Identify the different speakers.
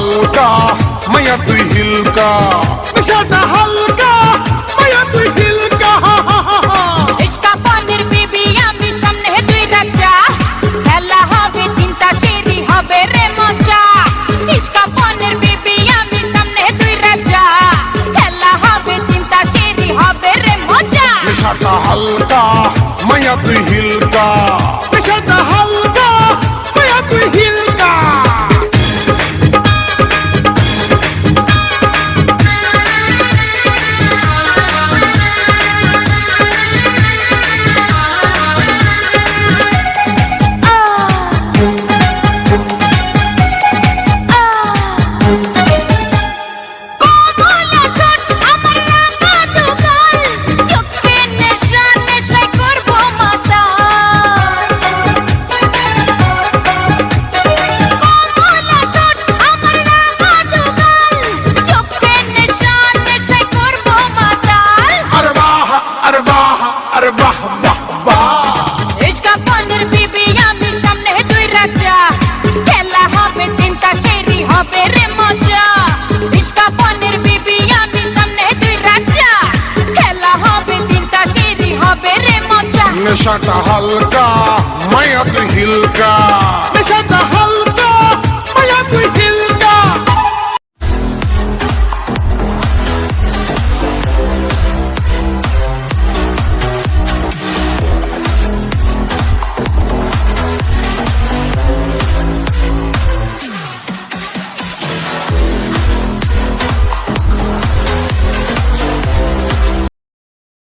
Speaker 1: হালকা মায়া তুই হিলকা, নেশাটা হালকা মায়া তুই হিলকা।
Speaker 2: ইশকা পানির বিবি আমি সামনে দুই রাজা, খেলা হবে তিনটা সিঁড়ি হবে রে মজা। ইশকা পানির বিবি আমি সামনে দুই রাজা, খেলা হবে তিনটা সিঁড়ি হবে রে মজা।
Speaker 1: নেশাটা হালকা মায়া তুই হিলকা, নেশাটা হালকা মায়া তুই হিলকা।
Speaker 2: ইশকা পানির বিবি আমি সামনে দুই রাজা, খেলা হবে তিনটা সিঁড়ি হবে রে মজা। ইশকা পানির বিবি আমি সামনে দুই রাজা, খেলা হবে তিনটা সিঁড়ি হবে রে মজা।
Speaker 1: নেশাটা হালকা মায়া তুই হিলকা, নেশাটা